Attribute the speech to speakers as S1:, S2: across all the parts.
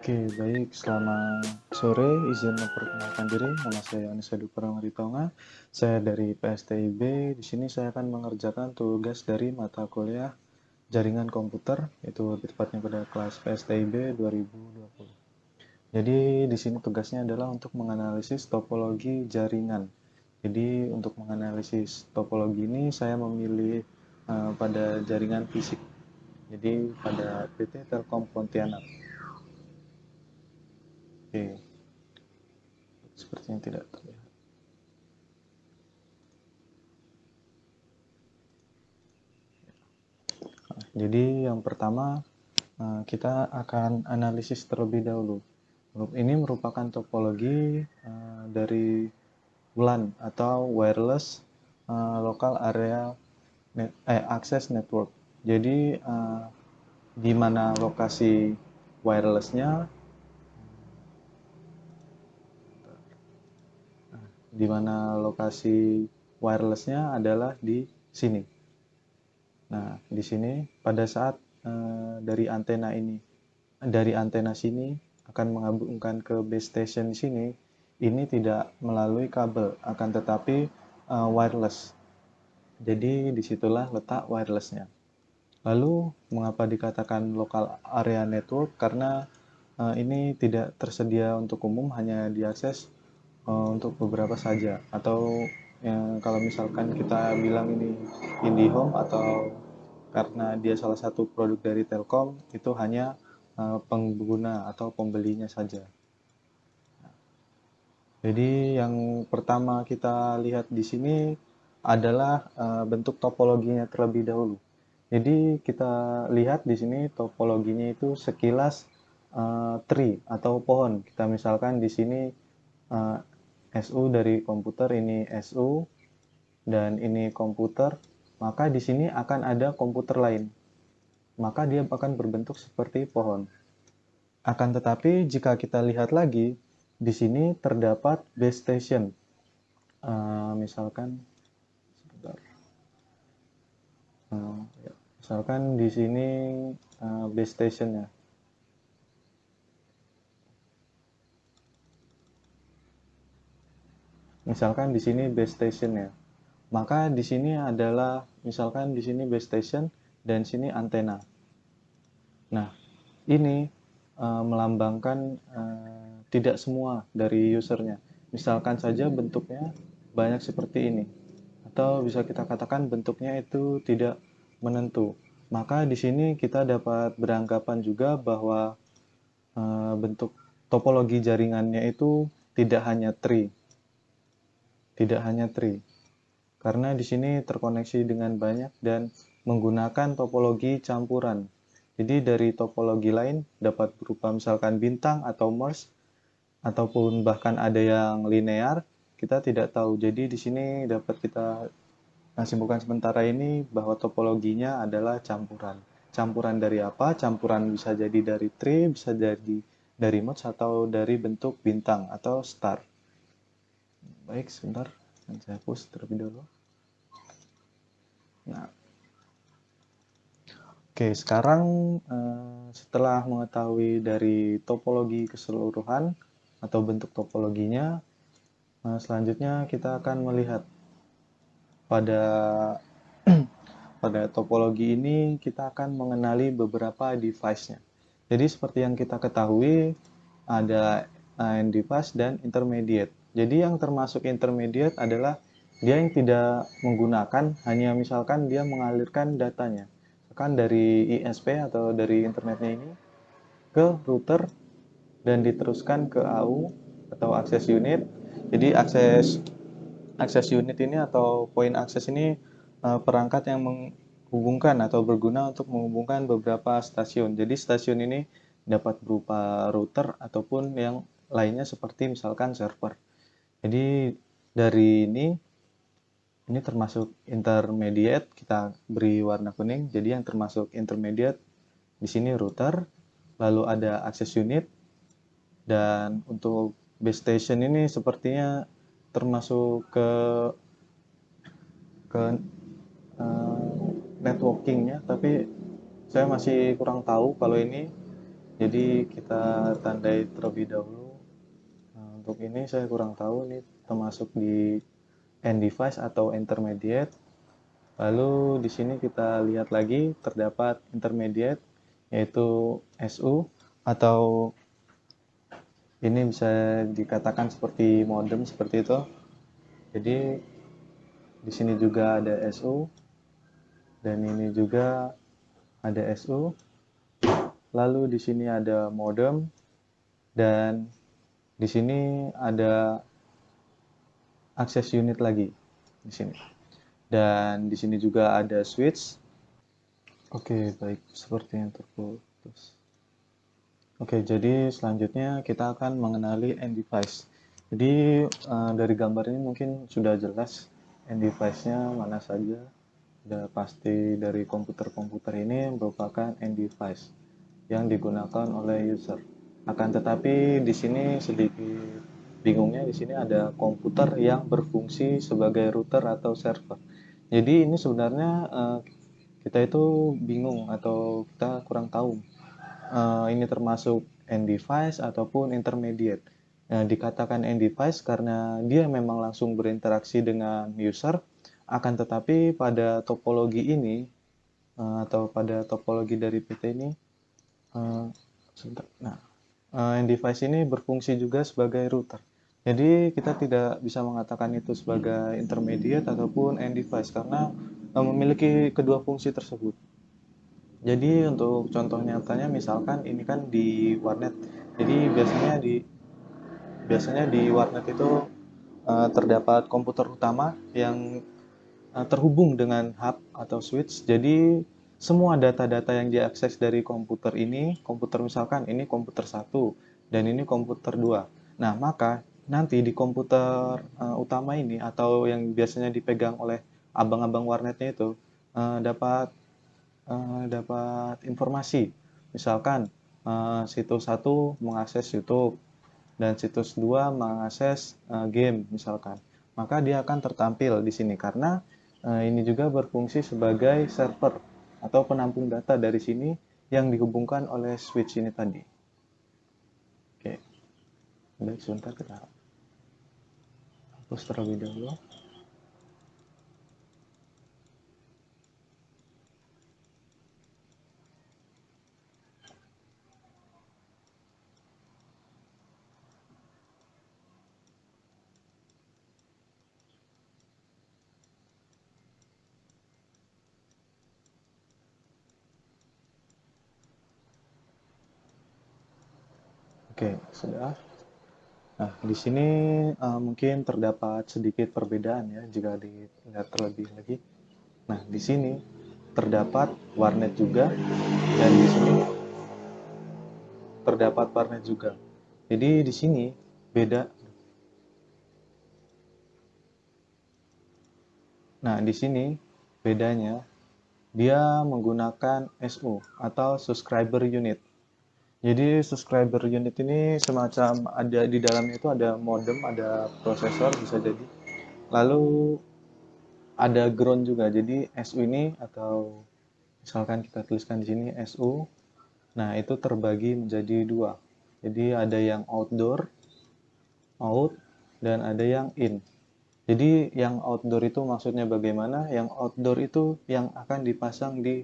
S1: Oke, baik. Selamat sore. Izin memperkenalkan diri. Nama saya Anissa Duparamaritonga. Saya dari PSTIB. Di sini saya akan mengerjakan tugas dari mata kuliah Jaringan Komputer, itu lebih tepatnya pada kelas PSTIB 2020. Jadi di sini tugasnya adalah untuk menganalisis topologi jaringan. Jadi untuk menganalisis topologi ini saya memilih pada jaringan fisik. Jadi pada PT Telkom Pontianak. Oke, sepertinya tidak terlihat. Jadi yang pertama kita akan analisis terlebih dahulu. Ini merupakan topologi dari WLAN atau Wireless Local Area Access Network. Jadi di mana lokasi wirelessnya, di mana lokasi wirelessnya adalah di sini. Nah, di sini pada saat dari antena sini akan menghubungkan ke base station sini, ini tidak melalui kabel, akan tetapi wireless. Jadi disitulah letak wirelessnya. Lalu mengapa dikatakan local area network? Karena ini tidak tersedia untuk umum, hanya diakses untuk beberapa saja. Atau kalau misalkan kita bilang ini IndiHome, atau karena dia salah satu produk dari Telkom, itu hanya pengguna atau pembelinya saja. Jadi yang pertama kita lihat di sini adalah bentuk topologinya terlebih dahulu. Jadi kita lihat di sini topologinya itu sekilas tree atau pohon. Kita misalkan di sini eh, SU dari komputer, ini SU dan ini komputer, maka di sini akan ada komputer lain. Maka dia akan berbentuk seperti pohon. Akan tetapi jika kita lihat lagi, di sini terdapat base station. Misalkan, sebentar. Ya, misalkan di sini base stationnya. Misalkan di sini base stationnya. Maka di sini adalah, misalkan di sini base station dan sini antena. Nah, ini melambangkan tidak semua dari usernya. Misalkan saja bentuknya banyak seperti ini, atau bisa kita katakan bentuknya itu tidak menentu. Maka di sini kita dapat beranggapan juga bahwa bentuk topologi jaringannya itu tidak hanya tree, karena di sini terkoneksi dengan banyak dan menggunakan topologi campuran. Jadi dari topologi lain dapat berupa misalkan bintang atau Morse, ataupun bahkan ada yang linear, kita tidak tahu. Jadi di sini dapat kita simpulkan sementara ini bahwa topologinya adalah campuran. Campuran dari apa? Campuran bisa jadi dari tree, bisa jadi dari Morse, atau dari bentuk bintang atau star. Baik, sebentar. Saya hapus terlebih dahulu. Nah, oke, sekarang setelah mengetahui dari topologi keseluruhan atau bentuk topologinya, selanjutnya kita akan melihat pada pada topologi ini kita akan mengenali beberapa device-nya. Jadi seperti yang kita ketahui ada end device dan intermediate. Jadi yang termasuk intermediate adalah dia yang tidak menggunakan, hanya misalkan dia mengalirkan datanya. Misalkan dari ISP atau dari internetnya ini ke router dan diteruskan ke AU atau access unit. Jadi akses unit ini atau poin akses ini perangkat yang menghubungkan atau berguna untuk menghubungkan beberapa stasiun. Jadi stasiun ini dapat berupa router ataupun yang lainnya seperti misalkan server. Jadi dari ini termasuk intermediate, kita beri warna kuning. Jadi yang termasuk intermediate di sini router, lalu ada access unit, dan untuk base station ini sepertinya termasuk ke networkingnya, tapi saya masih kurang tahu kalau ini. Jadi kita tandai terlebih dahulu. Untuk ini saya kurang tahu nih termasuk di end device atau intermediate. Lalu di sini kita lihat lagi terdapat intermediate yaitu SU atau ini bisa dikatakan seperti modem seperti itu. Jadi di sini juga ada SU dan ini juga ada SU. Lalu di sini ada modem dan di sini ada akses unit lagi di sini. Dan di sini juga ada switch. Oke, baik, seperti yang terputus. Oke, jadi selanjutnya kita akan mengenali end device. Jadi dari gambar ini mungkin sudah jelas end device-nya mana saja. Sudah pasti dari komputer-komputer ini merupakan end device yang digunakan oleh user. Akan tetapi di sini sedikit bingungnya, di sini ada komputer yang berfungsi sebagai router atau server. Jadi ini sebenarnya kita itu bingung atau kita kurang tahu ini termasuk end device ataupun intermediate. Nah, dikatakan end device karena dia memang langsung berinteraksi dengan user, akan tetapi pada topologi ini atau pada topologi dari PT ini, sebentar. Nah, end device ini berfungsi juga sebagai router. Jadi kita tidak bisa mengatakan itu sebagai intermediate ataupun end device karena memiliki kedua fungsi tersebut. Jadi untuk contoh nyatanya misalkan ini kan di warnet. Jadi biasanya di warnet itu terdapat komputer utama yang terhubung dengan hub atau switch. Jadi semua data-data yang diakses dari komputer ini, komputer misalkan ini komputer 1 dan ini komputer 2. Nah, maka nanti di komputer utama ini atau yang biasanya dipegang oleh abang-abang warnetnya itu dapat informasi. Misalkan situs 1 mengakses YouTube dan situs 2 mengakses game misalkan. Maka dia akan tertampil di sini karena ini juga berfungsi sebagai server atau penampung data dari sini yang dihubungkan oleh switch ini tadi. Oke. Baik, sebentar kita hapus terlebih dahulu. Oke, sudah. Nah, di sini mungkin terdapat sedikit perbedaan ya jika dilihat terlebih lagi. Nah, di sini terdapat warnet juga dan di sini terdapat warnet juga. Jadi di sini beda. Nah, di sini bedanya dia menggunakan SU atau subscriber unit. Jadi subscriber unit ini semacam ada di dalamnya itu ada modem, ada prosesor bisa jadi. Lalu ada ground juga. Jadi SU ini atau misalkan kita tuliskan di sini SU. Nah, itu terbagi menjadi dua. Jadi ada yang out, dan ada yang in. Jadi yang outdoor itu maksudnya bagaimana? Yang outdoor itu yang akan dipasang di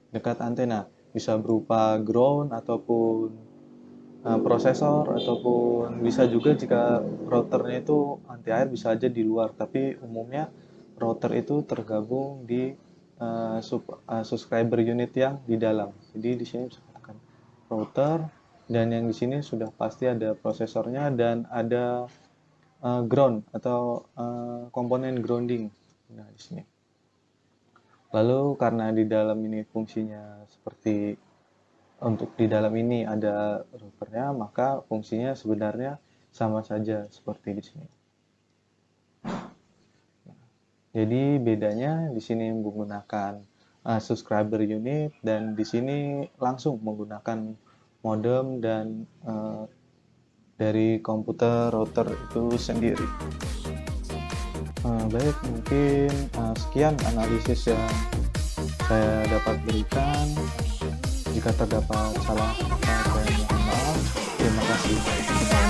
S1: dekat antena. Bisa berupa ground ataupun prosesor ataupun bisa juga jika routernya itu anti air bisa aja di luar. Tapi umumnya router itu tergabung di subscriber unit yang di dalam. Jadi di sini bisa katakan router dan yang di sini sudah pasti ada prosesornya dan ada ground atau komponen grounding. Nah, di sini. Lalu karena di dalam ini fungsinya seperti untuk di dalam ini ada routernya, maka fungsinya sebenarnya sama saja seperti di sini. Jadi bedanya di sini menggunakan subscriber unit dan di sini langsung menggunakan modem dan dari komputer router itu sendiri. Baik, mungkin sekian analisis yang saya dapat berikan. Jika terdapat salah kata, saya mohon maaf. Terima kasih.